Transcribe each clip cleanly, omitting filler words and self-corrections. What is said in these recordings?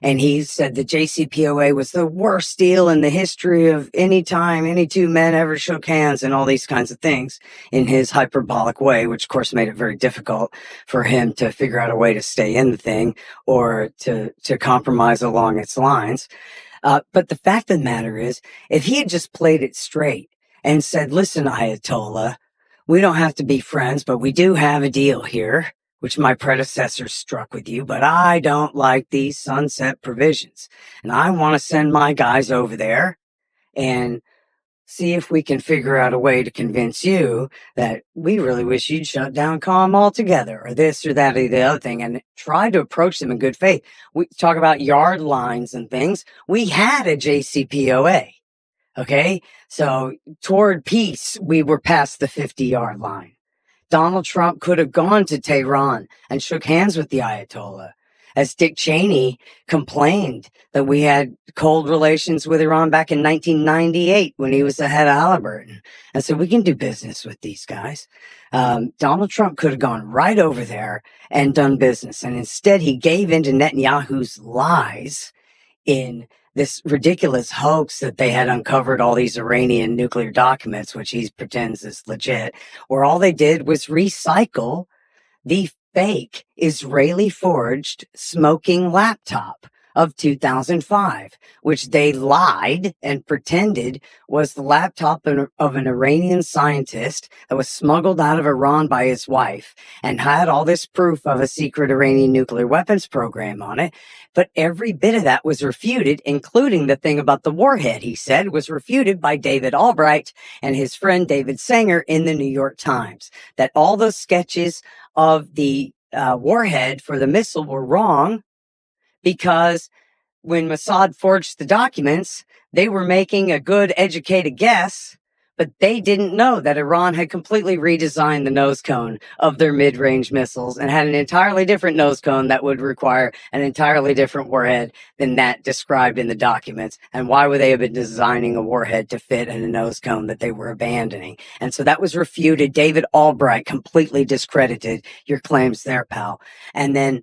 And he said the JCPOA was the worst deal in the history of any time any two men ever shook hands and all these kinds of things in his hyperbolic way, which of course made it very difficult for him to figure out a way to stay in the thing or to compromise along its lines. But the fact of the matter is, if he had just played it straight and said, listen, Ayatollah, we don't have to be friends, but we do have a deal here, which my predecessor struck with you, but I don't like these sunset provisions. And I want to send my guys over there and see if we can figure out a way to convince you that we really wish you'd shut down COM altogether, or this or that or the other thing, and try to approach them in good faith. We talk about yard lines and things. We had a JCPOA. Okay. So toward peace, we were past the 50-yard line. Donald Trump could have gone to Tehran and shook hands with the Ayatollah, as Dick Cheney complained that we had cold relations with Iran back in 1998 when he was the head of Halliburton. And so we can do business with these guys. Donald Trump could have gone right over there and done business. And instead, he gave in to Netanyahu's lies in this ridiculous hoax that they had uncovered all these Iranian nuclear documents, which he pretends is legit, where all they did was recycle the fake Israeli forged smoking laptop of 2005, which they lied and pretended was the laptop of an Iranian scientist that was smuggled out of Iran by his wife and had all this proof of a secret Iranian nuclear weapons program on it. But every bit of that was refuted, including the thing about the warhead, he said, was refuted by David Albright and his friend David Sanger in the New York Times, that all those sketches of the warhead for the missile were wrong, because when Mossad forged the documents, they were making a good, educated guess, but they didn't know that Iran had completely redesigned the nose cone of their mid-range missiles and had an entirely different nose cone that would require an entirely different warhead than that described in the documents. And why would they have been designing a warhead to fit in a nose cone that they were abandoning? And so that was refuted. David Albright completely discredited your claims there, pal. And then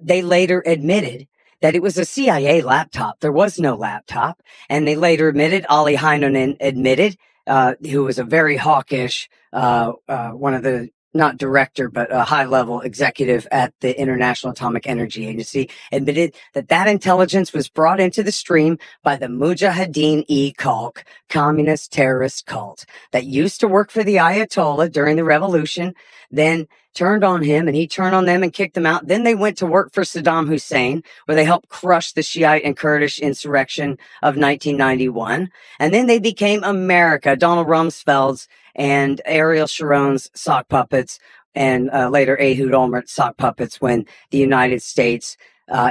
they later admitted that it was a CIA laptop. There was no laptop. And they later admitted, Ali Heinonen admitted, who was a very hawkish, one of the, not director, but a high-level executive at the International Atomic Energy Agency, admitted that that intelligence was brought into the stream by the Mujahideen-e-Khalq, communist terrorist cult that used to work for the Ayatollah during the revolution, then turned on him and he turned on them and kicked them out. Then they went to work for Saddam Hussein, where they helped crush the Shiite and Kurdish insurrection of 1991. And then they became America, Donald Rumsfeld's and Ariel Sharon's sock puppets, and later Ehud Olmert's sock puppets when the United States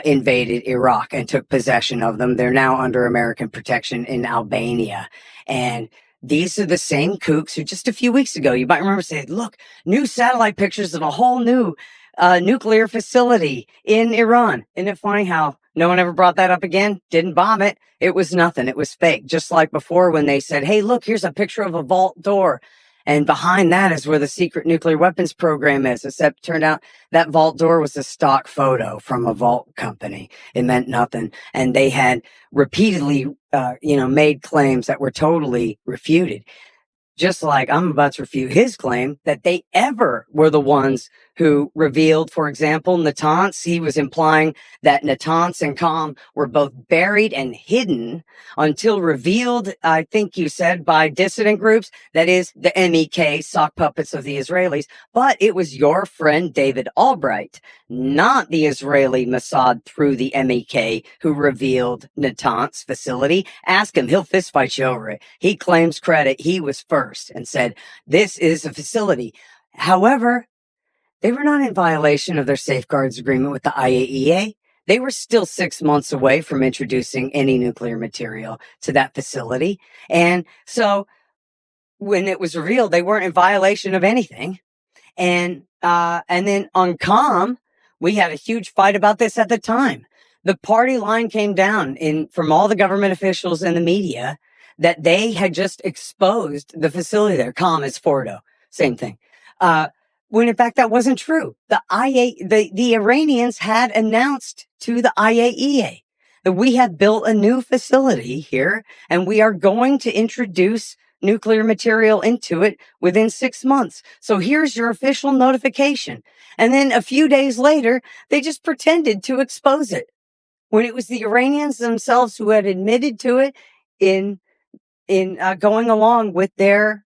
invaded Iraq and took possession of them. They're now under American protection in Albania. And these are the same kooks who just a few weeks ago, you might remember, saying, look, new satellite pictures of a whole new nuclear facility in Iran. Isn't it funny how no one ever brought that up again? Didn't bomb it. It was nothing. It was fake. Just like before when they said, hey, look, here's a picture of a vault door. And behind that is where the secret nuclear weapons program is. Except it turned out that vault door was a stock photo from a vault company. It meant nothing. And they had repeatedly, made claims that were totally refuted. Just like I'm about to refute his claim that they ever were the ones who revealed, for example, Natanz. He was implying that Natanz and COM were both buried and hidden until revealed, I think you said, by dissident groups, that is the MEK, sock puppets of the Israelis. But it was your friend David Albright, not the Israeli Mossad through the MEK, who revealed Natanz facility. Ask him, he'll fistfight you over it. He claims credit. He was first and said, this is a facility. However, they were not in violation of their safeguards agreement with the IAEA. They were still 6 months away from introducing any nuclear material to that facility. And so when it was revealed, they weren't in violation of anything. And then on COM, we had a huge fight about this at the time. The party line came down from all the government officials and the media that they had just exposed the facility there. COM is Fordo, same thing. when in fact that wasn't true. The Iranians had announced to the IAEA that we had built a new facility here and we are going to introduce nuclear material into it within 6 months. So here's your official notification. And then a few days later, they just pretended to expose it when it was the Iranians themselves who had admitted to it in going along with their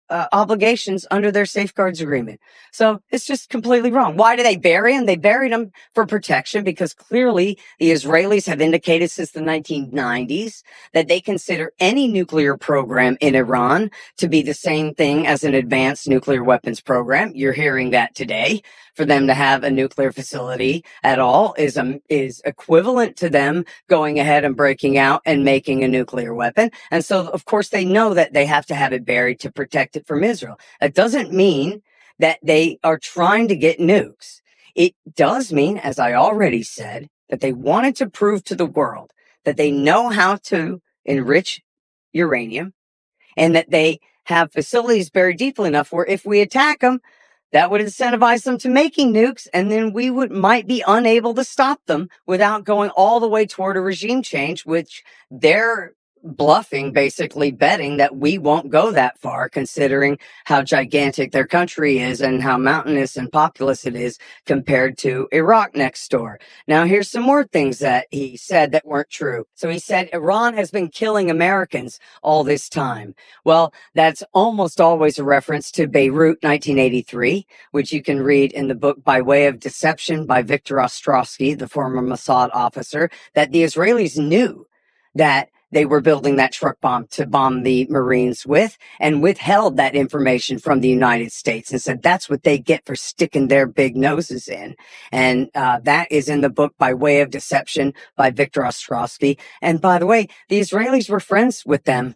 obligations under their safeguards agreement. So it's just completely wrong. Why do they bury them? They buried them for protection because clearly the Israelis have indicated since the 1990s that they consider any nuclear program in Iran to be the same thing as an advanced nuclear weapons program. You're hearing that today. For them to have a nuclear facility at all is equivalent to them going ahead and breaking out and making a nuclear weapon. And so, of course, they know that they have to have it buried to protect it from Israel. That doesn't mean that they are trying to get nukes. It does mean, as I already said, that they wanted to prove to the world that they know how to enrich uranium and that they have facilities buried deeply enough where if we attack them, that would incentivize them to making nukes, and then we might be unable to stop them without going all the way toward a regime change, which they're bluffing, basically betting that we won't go that far, considering how gigantic their country is and how mountainous and populous it is compared to Iraq next door. Now, here's some more things that he said that weren't true. So he said Iran has been killing Americans all this time. Well, that's almost always a reference to Beirut 1983, which you can read in the book By Way of Deception by Viktor Ostrovsky, the former Mossad officer, that the Israelis knew that they were building that truck bomb to bomb the Marines with and withheld that information from the United States and said that's what they get for sticking their big noses in. And that is in the book By Way of Deception by Viktor Ostrovsky. And by the way, the Israelis were friends with them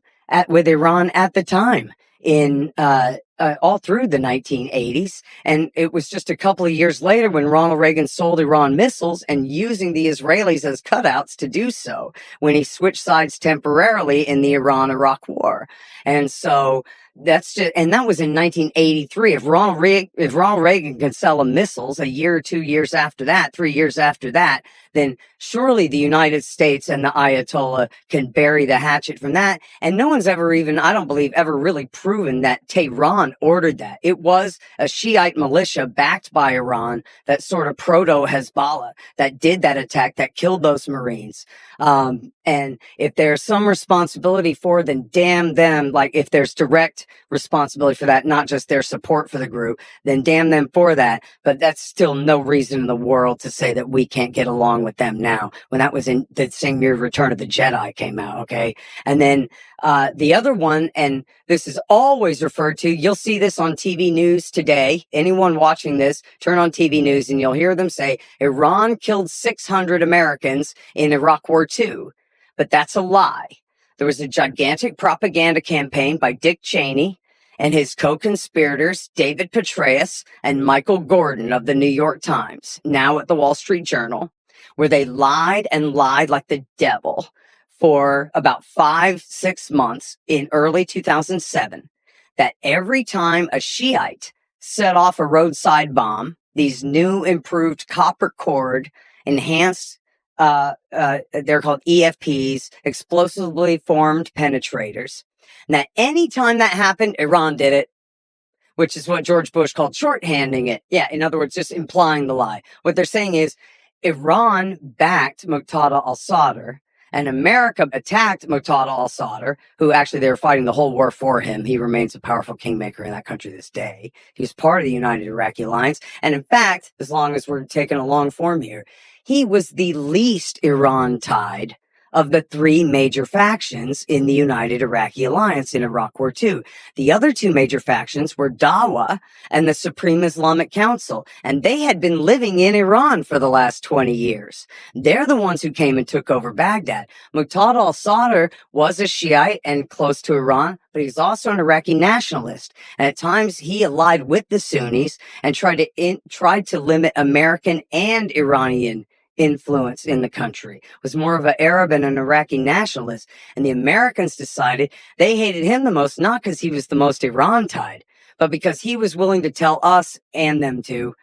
with Iran at the time in all through the 1980s. And it was just a couple of years later when Ronald Reagan sold Iran missiles and using the Israelis as cutouts to do so when he switched sides temporarily in the Iran-Iraq war. And so that's just, and that was in 1983. If Ronald Reagan could sell them missiles a year or 2 years after that, 3 years after that, then surely the United States and the Ayatollah can bury the hatchet from that. And no one's ever even, I don't believe, ever really proven that Tehran ordered that. It was a Shiite militia backed by Iran, that sort of proto-Hezbollah, that did that attack, that killed those Marines. And if there's some responsibility for it, then damn them. Like if there's direct responsibility for that, not just their support for the group, then damn them for that. But that's still no reason in the world to say that we can't get along with them now, when that was in the same year Return of the Jedi came out. Okay. And then the other one, and this is always referred to, you'll see this on TV news today. Anyone watching this, turn on TV news and you'll hear them say Iran killed 600 Americans in Iraq War II. But that's a lie. There was a gigantic propaganda campaign by Dick Cheney and his co-conspirators, David Petraeus and Michael Gordon of the New York Times, now at the Wall Street Journal, where they lied and lied like the devil for about 5-6 months in early 2007, that every time a Shiite set off a roadside bomb, these new improved copper cord enhanced they're called EFPs, explosively formed penetrators. Now, anytime that happened, Iran did it, which is what George Bush called shorthanding it. Yeah, in other words, just implying the lie. What they're saying is Iran backed Muqtada al-Sadr, and America attacked Muqtada al-Sadr, who actually they were fighting the whole war for him. He remains a powerful kingmaker in that country this day. He was part of the United Iraqi Alliance. And in fact, as long as we're taking a long form here, he was the least Iran-tied of the three major factions in the United Iraqi Alliance in Iraq War II. The other two major factions were Dawa and the Supreme Islamic Council, and they had been living in Iran for the last 20 years. They're the ones who came and took over Baghdad. Muqtada al-Sadr was a Shiite and close to Iran, but he's also an Iraqi nationalist. And at times he allied with the Sunnis and tried to limit American and Iranian influence in the country, was more of an Arab and an Iraqi nationalist. And the Americans decided they hated him the most, not because he was the most Iran-tied, but because he was willing to tell us and them to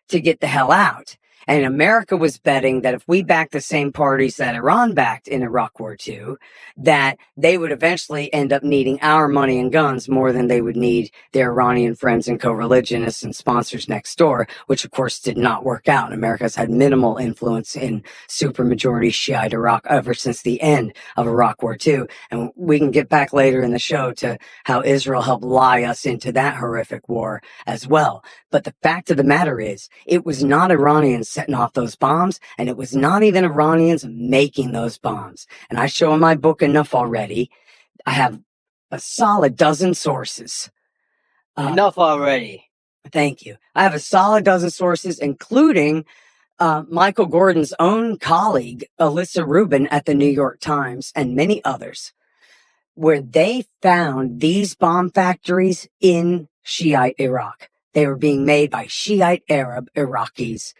get the hell out. And America was betting that if we backed the same parties that Iran backed in Iraq War II, that they would eventually end up needing our money and guns more than they would need their Iranian friends and co-religionists and sponsors next door, which of course did not work out. America's had minimal influence in supermajority Shiite Iraq ever since the end of Iraq War II. And we can get back later in the show to how Israel helped lie us into that horrific war as well. But the fact of the matter is, it was not Iranians setting off those bombs, and it was not even Iranians making those bombs. And I show in my book enough already. I have a solid dozen sources. Enough already. Thank you. I have a solid dozen sources, including Michael Gordon's own colleague, Alyssa Rubin at the New York Times, and many others, where they found these bomb factories in Shiite Iraq. They were being made by Shiite Arab Iraqis.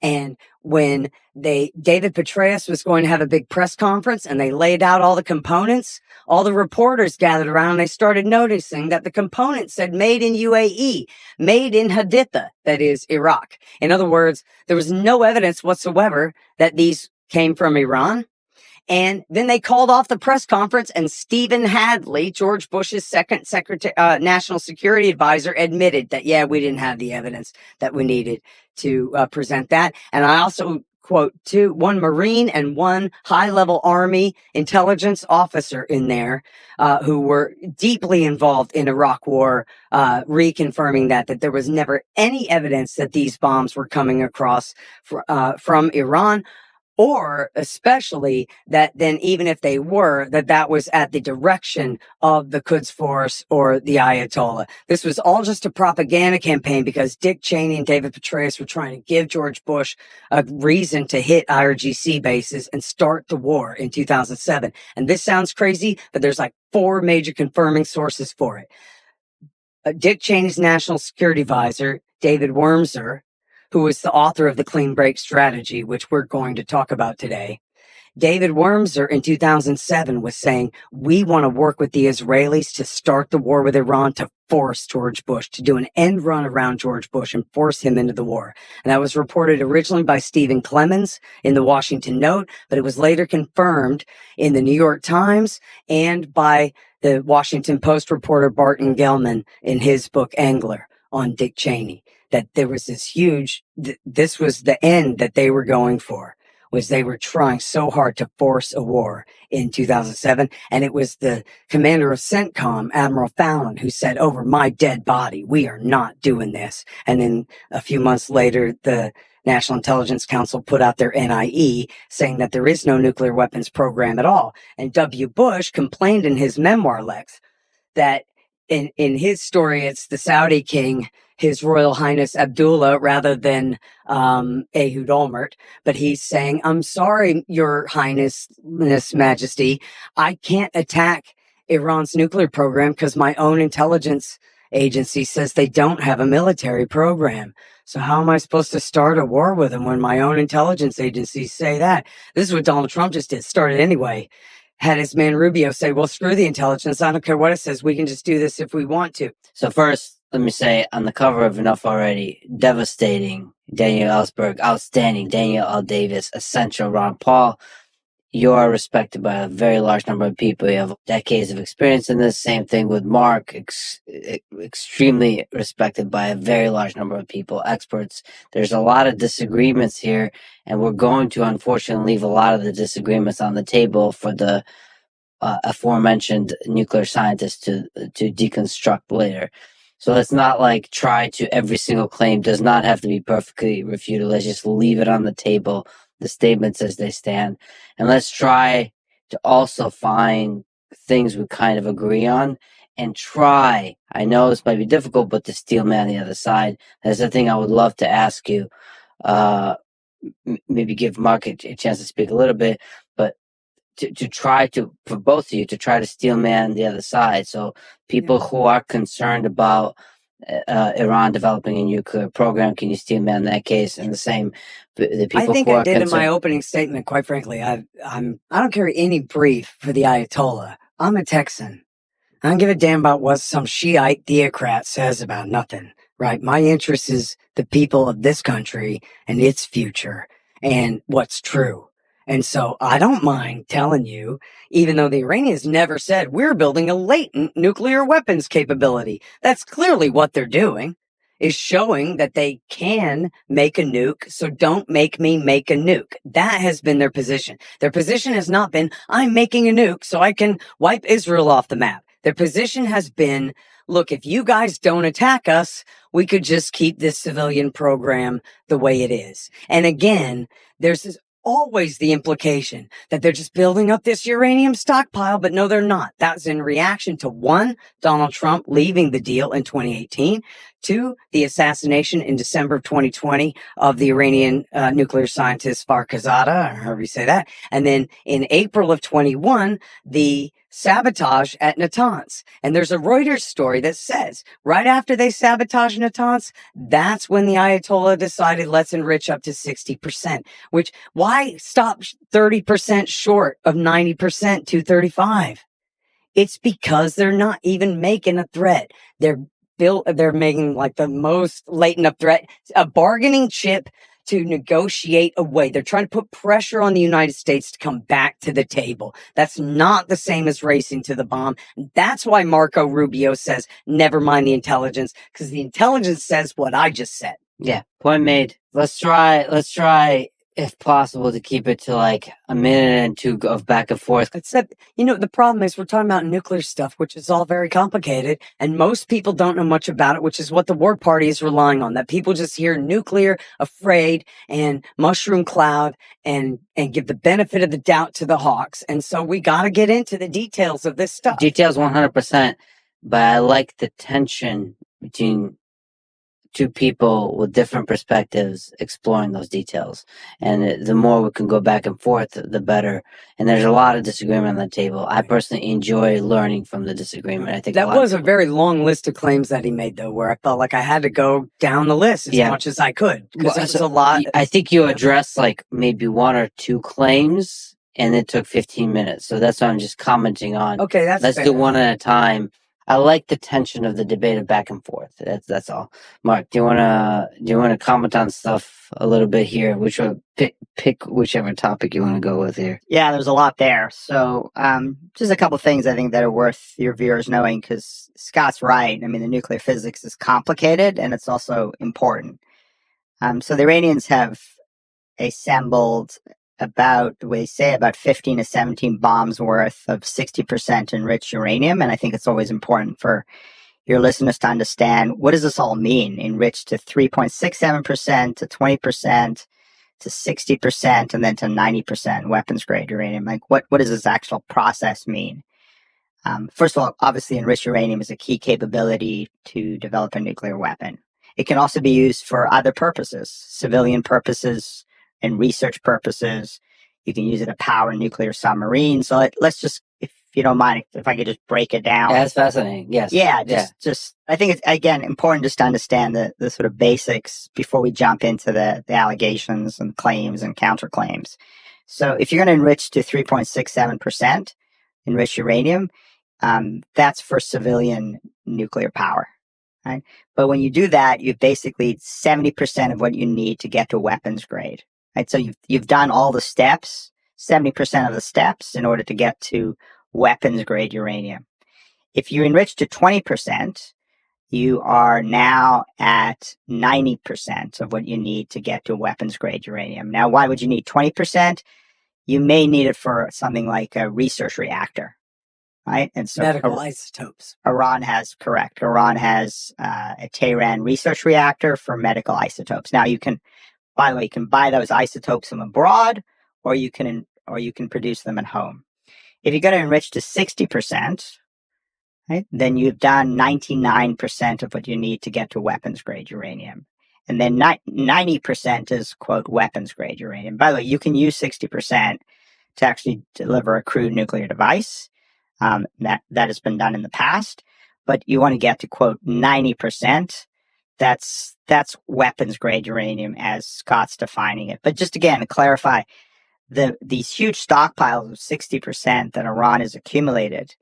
And when David Petraeus was going to have a big press conference and they laid out all the components, all the reporters gathered around and they started noticing that the components said made in UAE, made in Haditha, that is Iraq. In other words, there was no evidence whatsoever that these came from Iran. And then they called off the press conference, and Stephen Hadley, George Bush's second national security advisor, admitted that, yeah, we didn't have the evidence that we needed to present that. And I also quote one Marine and one high-level Army intelligence officer in there who were deeply involved in Iraq War, reconfirming that there was never any evidence that these bombs were coming across from Iran, or especially that then even if they were, that was at the direction of the Quds Force or the Ayatollah. This was all just a propaganda campaign because Dick Cheney and David Petraeus were trying to give George Bush a reason to hit IRGC bases and start the war in 2007. And this sounds crazy, but there's like 4 major confirming sources for it. Dick Cheney's national security advisor, David Wormser, who was the author of the Clean Break Strategy, which we're going to talk about today. David Wormser in 2007 was saying, we want to work with the Israelis to start the war with Iran, to force George Bush, to do an end run around George Bush and force him into the war. And that was reported originally by Stephen Clemens in the Washington Note, but it was later confirmed in the New York Times and by the Washington Post reporter Barton Gellman in his book Angler on Dick Cheney, that there was this huge, this was the end that they were going for, was they were trying so hard to force a war in 2007. And it was the commander of CENTCOM, Admiral Fallon, who said, over my dead body, we are not doing this. And then a few months later, the National Intelligence Council put out their NIE saying that there is no nuclear weapons program at all. And W. Bush complained in his memoir, Lex, that in his story, it's the Saudi king, His Royal Highness Abdullah, rather than Ehud Olmert. But he's saying, I'm sorry, Your Highness, Majesty, I can't attack Iran's nuclear program because my own intelligence agency says they don't have a military program. So how am I supposed to start a war with them when my own intelligence agencies say that? This is what Donald Trump just did, started anyway. Had his man Rubio say, well, screw the intelligence. I don't care what it says. We can just do this if we want to. So first, let me say, on the cover of Enough Already, devastating, Daniel Ellsberg, outstanding, Daniel L. Davis, essential, Ron Paul. You are respected by a very large number of people. You have decades of experience in this. Same thing with Mark, extremely respected by a very large number of people, experts. There's a lot of disagreements here, and we're going to unfortunately leave a lot of the disagreements on the table for the aforementioned nuclear scientists to deconstruct later. So let's not like try to, every single claim does not have to be perfectly refuted. Let's just leave it on the table, the statements as they stand. And let's try to also find things we kind of agree on and try, I know this might be difficult, but to steel man the other side. That's the thing I would love to ask you. Maybe give Mark a chance to speak a little bit, but to try to, for both of you, to try to steel man the other side. So people who are concerned about Iran developing a nuclear program, can you steel man that case? And the same, the people I think who I are did in concerned. my opening statement, quite frankly. I don't carry any brief for the Ayatollah. I'm a Texan. I don't give a damn about what some Shiite theocrat says about nothing, right? My interest is the people of this country and its future and what's true. And so I don't mind telling you, even though the Iranians never said we're building a latent nuclear weapons capability. That's clearly what they're doing, is showing that they can make a nuke. So don't make me make a nuke. That has been their position. Their position has not been, I'm making a nuke so I can wipe Israel off the map. Their position has been, look, if you guys don't attack us, we could just keep this civilian program the way it is. And again, there's always the implication that they're just building up this uranium stockpile, but no, they're not. That's in reaction to one, Donald Trump leaving the deal in 2018, two, the assassination in December of 2020 of the Iranian nuclear scientist Farkhzada, or however you say that. And then in April of 21, the sabotage at Natanz. And there's a Reuters story that says right after they sabotaged Natanz, that's when the Ayatollah decided let's enrich up to 60%, which why stop 30% short of 90% to 35? It's because they're not even making a threat. They're making like the most latent of threat, a bargaining chip to negotiate a way. They're trying to put pressure on the United States to come back to the table. That's not the same as racing to the bomb. That's why Marco Rubio says, never mind the intelligence, because the intelligence says what I just said. Yeah, point made. Let's try, if possible, to keep it to like a minute and two of back and forth. Except, the problem is we're talking about nuclear stuff, which is all very complicated, and most people don't know much about it, which is what the war party is relying on, that people just hear nuclear, afraid, and mushroom cloud, and give the benefit of the doubt to the hawks. And so we got to get into the details of this stuff. Details 100%, but I like the tension between two people with different perspectives exploring those details. And the more we can go back and forth, the better. And there's a lot of disagreement on the table. I personally enjoy learning from the disagreement. I think that was a very long list of claims that he made, though, where I felt like I had to go down the list as much as I could, because it was a lot. I think you addressed like maybe one or two claims, and it took 15 minutes. So that's what I'm just commenting on. Okay, let's do one at a time. I like the tension of the debate of back and forth. That's all. Mark, do you wanna comment on stuff a little bit here? Which one, pick whichever topic you want to go with here. Yeah, there's a lot there. So just a couple things I think that are worth your viewers knowing, because Scott's right. I mean, the nuclear physics is complicated and it's also important. So the Iranians have assembled about 15 to 17 bombs worth of 60% enriched uranium. And I think it's always important for your listeners to understand, what does this all mean? Enriched to 3.67%, to 20%, to 60%, and then to 90% weapons grade uranium. Like, what does this actual process mean? First of all, obviously enriched uranium is a key capability to develop a nuclear weapon. It can also be used for other purposes, civilian purposes, and research purposes. You can use it to power nuclear submarines. So let's just, if you don't mind, if I could just break it down. Yeah, that's fascinating. Yes. Yeah, just I think it's, again, important just to understand the sort of basics before we jump into the allegations and claims and counterclaims. So if you're going to enrich to 3.67% enriched uranium, that's for civilian nuclear power. Right? But when you do that, you've basically 70% of what you need to get to weapons grade. Right? So you've done all the steps, 70% of the steps in order to get to weapons grade uranium. If you enrich to 20%, you are now at 90% of what you need to get to weapons grade uranium. Now, why would you need 20%? You may need it for something like a research reactor. Right? And so medical isotopes. Iran has a Tehran research reactor for medical isotopes. Now, by the way, you can buy those isotopes from abroad, or you can produce them at home. If you're going to enrich to 60%, right, then you've done 99% of what you need to get to weapons grade uranium. And then 90% is, quote, weapons grade uranium. By the way, you can use 60% to actually deliver a crude nuclear device. That has been done in the past, but you want to get to, quote, 90%. That's weapons grade uranium as Scott's defining it. But just again to clarify, these huge stockpiles of 60% that Iran has accumulated,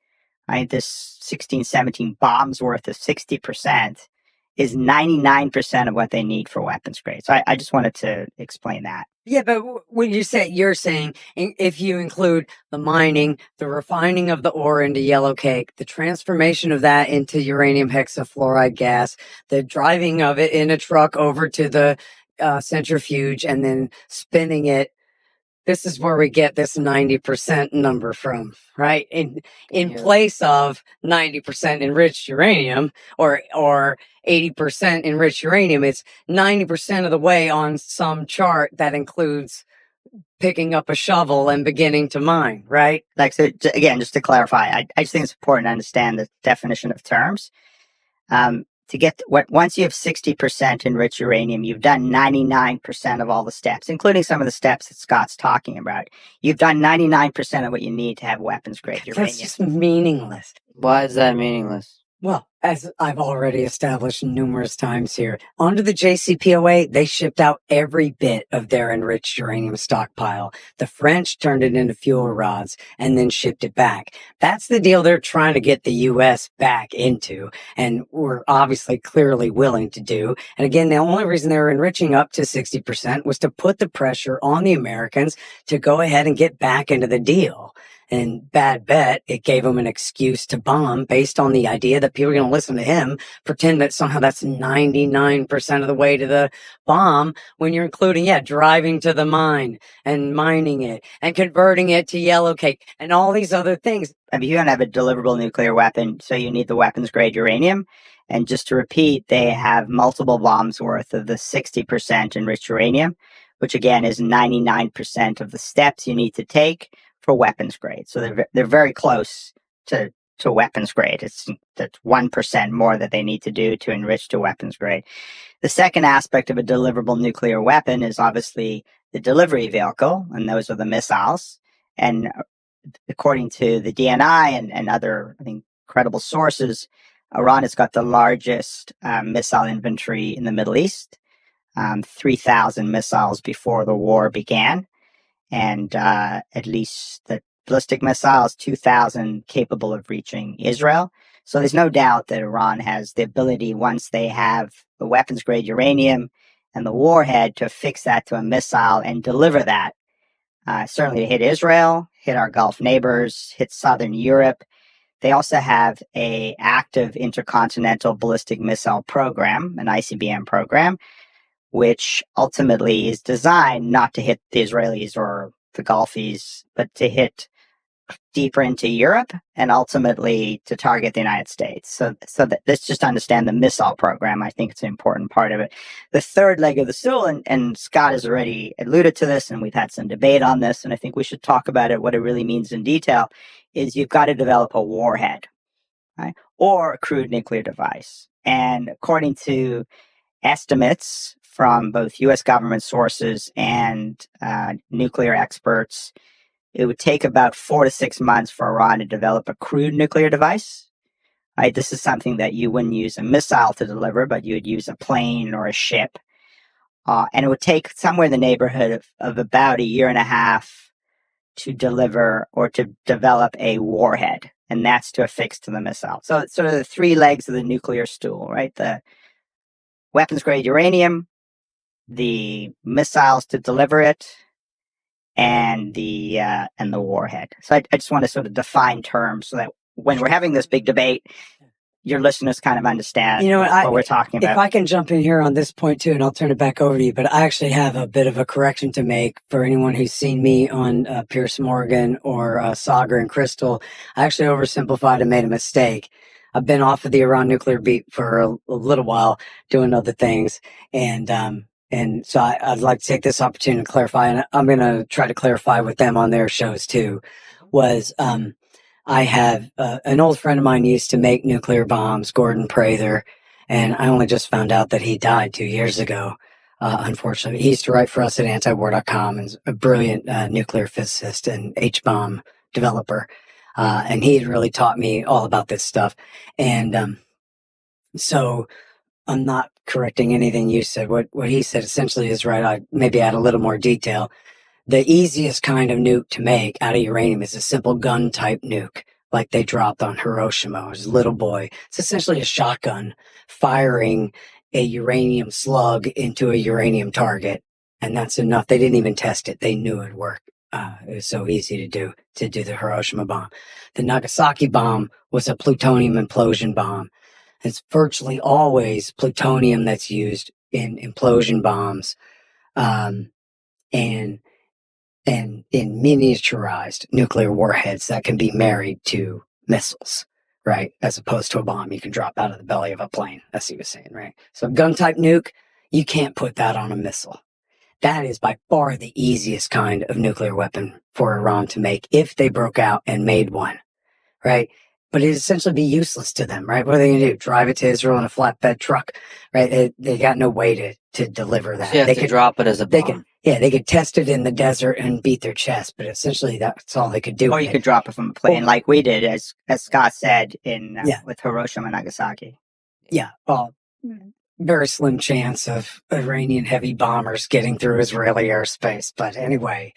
right? This 16, 17 bombs worth of 60% is 99% of what they need for weapons grade. So I just wanted to explain that. Yeah, but when you're saying if you include the mining, the refining of the ore into yellow cake, the transformation of that into uranium hexafluoride gas, the driving of it in a truck over to the centrifuge and then spinning it, this is where we get this 90% number from, right? In place of 90% enriched uranium or 80% enriched uranium, it's 90% of the way on some chart that includes picking up a shovel and beginning to mine, right? Like, so again, just to clarify, I just think it's important to understand the definition of terms. To get once you have 60% enriched uranium, you've done 99% of all the steps, including some of the steps that Scott's talking about. You've done 99% of what you need to have weapons grade uranium. That's just meaningless. Why is that meaningless? Well, as I've already established numerous times here, under the JCPOA, they shipped out every bit of their enriched uranium stockpile. The French turned it into fuel rods and then shipped it back. That's the deal they're trying to get the U.S. back into, and we're obviously clearly willing to do. And again, the only reason they were enriching up to 60% was to put the pressure on the Americans to go ahead and get back into the deal. And bad bet, it gave him an excuse to bomb based on the idea that people are going to listen to him, pretend that somehow that's 99% of the way to the bomb when you're including, driving to the mine and mining it and converting it to yellow cake and all these other things. I mean, you don't have a deliverable nuclear weapon, so you need the weapons grade uranium. And just to repeat, they have multiple bombs worth of the 60% enriched uranium, which again is 99% of the steps you need to take for weapons grade. So they're very close to weapons grade. That's 1% more that they need to do to enrich to weapons grade. The second aspect of a deliverable nuclear weapon is obviously the delivery vehicle, and those are the missiles. And according to the DNI and other, I think, credible sources, Iran has got the largest missile inventory in the Middle East, 3,000 missiles before the war began. And at least the ballistic missiles, 2,000 capable of reaching Israel. So there's no doubt that Iran has the ability, once they have the weapons grade uranium and the warhead, to affix that to a missile and deliver that. Certainly to hit Israel, hit our Gulf neighbors, hit Southern Europe. They also have an active intercontinental ballistic missile program, an ICBM program, which ultimately is designed not to hit the Israelis or the Gulfies, but to hit deeper into Europe and ultimately to target the United States. So let's just understand the missile program. I think it's an important part of it. The third leg of the stool, and Scott has already alluded to this, and we've had some debate on this, and I think we should talk about it, what it really means in detail, is you've got to develop a warhead, right? Or a crude nuclear device. And according to estimates from both U.S. government sources and nuclear experts, it would take about 4 to 6 months for Iran to develop a crude nuclear device. Right? This is something that you wouldn't use a missile to deliver, but you would use a plane or a ship. And it would take somewhere in the neighborhood of about a year and a half to deliver or to develop a warhead. And that's to affix to the missile. So it's sort of the three legs of the nuclear stool, right? The weapons grade uranium, the missiles to deliver it, and the warhead. So I just want to sort of define terms so that when we're having this big debate, your listeners kind of understand what we're talking about. If I can jump in here on this point too, and I'll turn it back over to you, but I actually have a bit of a correction to make for anyone who's seen me on Pierce Morgan or Sagar and Crystal. I actually oversimplified and made a mistake. I've been off of the Iran nuclear beat for a little while doing other things. And so I'd like to take this opportunity to clarify, and I'm going to try to clarify with them on their shows too, was I have an old friend of mine used to make nuclear bombs, Gordon Prather, and I only just found out that he died 2 years ago, unfortunately. He used to write for us at antiwar.com and a brilliant nuclear physicist and H-bomb developer. And he had really taught me all about this stuff. And so I'm not correcting anything you said. What he said essentially is right. I maybe add a little more detail. The easiest kind of nuke to make out of uranium is a simple gun type nuke, like they dropped on Hiroshima. It was a little boy. It's essentially a shotgun firing a uranium slug into a uranium target. And that's enough. They didn't even test it. They knew it'd work. It was so easy to do the Hiroshima bomb. The Nagasaki bomb was a plutonium implosion bomb. It's virtually always plutonium that's used in implosion bombs, and in miniaturized nuclear warheads that can be married to missiles, right? As opposed to a bomb you can drop out of the belly of a plane, as he was saying, right? So gun type nuke, you can't put that on a missile. That is by far the easiest kind of nuclear weapon for Iran to make if they broke out and made one, right? But it'd essentially be useless to them, right? What are they going to do? Drive it to Israel in a flatbed truck, right? They got no way to deliver that. So you have to drop it as a bomb. They could test it in the desert and beat their chest, but essentially that's all they could do. Or you could drop it from a plane like we did, as Scott said, with Hiroshima and Nagasaki. Yeah, well, very slim chance of Iranian heavy bombers getting through Israeli airspace. But anyway,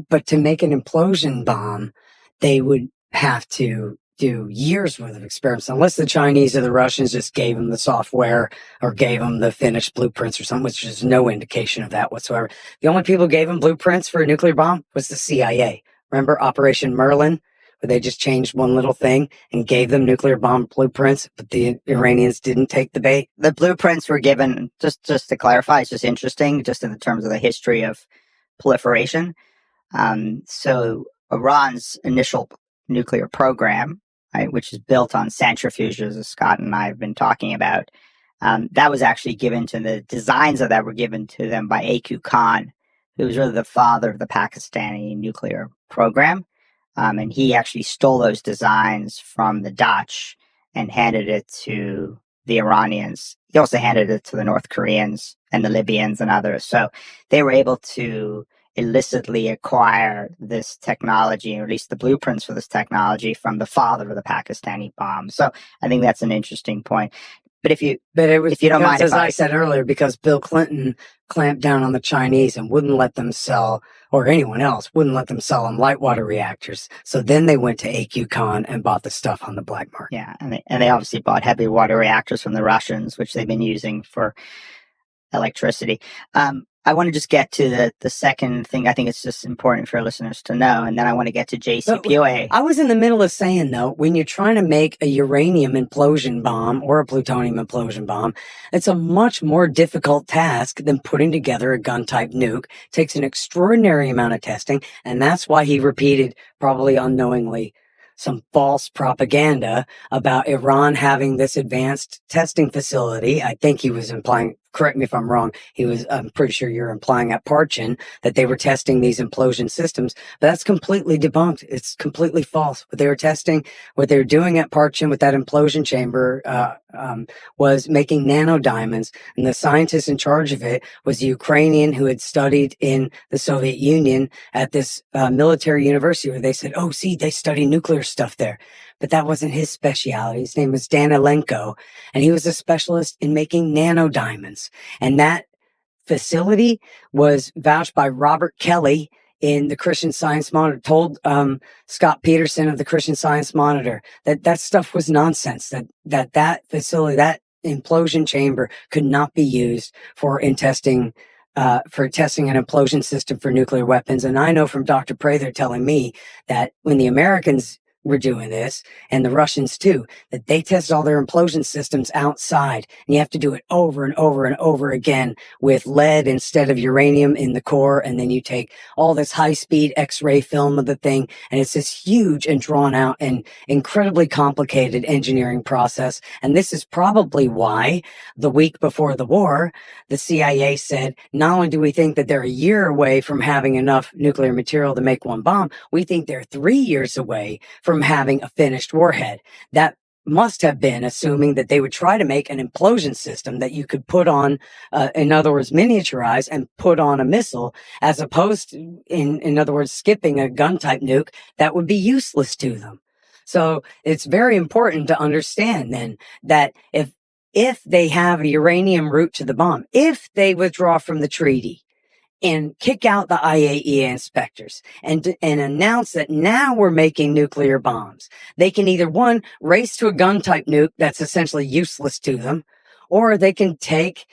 but to make an implosion bomb, they would have to do years worth of experiments, unless the Chinese or the Russians just gave them the software or gave them the finished blueprints or something, which is no indication of that whatsoever. The only people who gave them blueprints for a nuclear bomb was the CIA. Remember Operation Merlin, where they just changed one little thing and gave them nuclear bomb blueprints, but the Iranians didn't take the bait? The blueprints were given, just to clarify, it's just interesting, just in the terms of the history of proliferation. So Iran's initial nuclear program, right, which is built on centrifuges, as Scott and I have been talking about, that was actually given to the designs of that were given to them by A.Q. Khan, who was really the father of the Pakistani nuclear program. And he actually stole those designs from the Dutch and handed it to the Iranians. He also handed it to the North Koreans and the Libyans and others. So they were able to illicitly acquire this technology, or at least the blueprints for this technology, from the father of the Pakistani bomb. So I think that's an interesting point. But if you don't mind, as I said earlier, because Bill Clinton clamped down on the Chinese and wouldn't let them sell, or anyone else wouldn't let them sell them light water reactors. So then they went to AQ Khan and bought the stuff on the black market. Yeah, and they obviously bought heavy water reactors from the Russians, which they've been using for electricity. I want to just get to the second thing. I think it's just important for listeners to know, and then I want to get to JCPOA. I was in the middle of saying, though, when you're trying to make a uranium implosion bomb or a plutonium implosion bomb, it's a much more difficult task than putting together a gun-type nuke. It takes an extraordinary amount of testing, and that's why he repeated, probably unknowingly, some false propaganda about Iran having this advanced testing facility. I think he was implying, correct me if I'm wrong, I'm pretty sure you're implying at Parchin that they were testing these implosion systems, but that's completely debunked. It's completely false. What they were doing at Parchin with that implosion chamber, was making nanodiamonds, and the scientist in charge of it was a Ukrainian who had studied in the Soviet Union at this military university, where they said, oh, see, they study nuclear stuff there. But that wasn't his specialty. His name was Danilenko, and he was a specialist in making nanodiamonds. And that facility was vouched by Robert Kelly in the Christian Science Monitor, told Scott Peterson of the Christian Science Monitor that stuff was nonsense, that facility, that implosion chamber could not be used for testing an implosion system for nuclear weapons. And I know from Dr. Prather telling me that when the Americans were doing this, and the Russians too, that they tested all their implosion systems outside, and you have to do it over and over and over again with lead instead of uranium in the core, and then you take all this high-speed X-ray film of the thing, and it's this huge and drawn-out and incredibly complicated engineering process. And this is probably why the week before the war, the CIA said, not only do we think that they're a year away from having enough nuclear material to make one bomb, we think they're 3 years away from having a finished warhead. That must have been assuming that they would try to make an implosion system that you could put on, in other words, miniaturize and put on a missile, as opposed to, in other words, skipping a gun-type nuke that would be useless to them. So it's very important to understand then that if they have a uranium route to the bomb, if they withdraw from the treaty, and kick out the IAEA inspectors and announce that now we're making nuclear bombs. They can either, one, race to a gun type nuke that's essentially useless to them, or they can take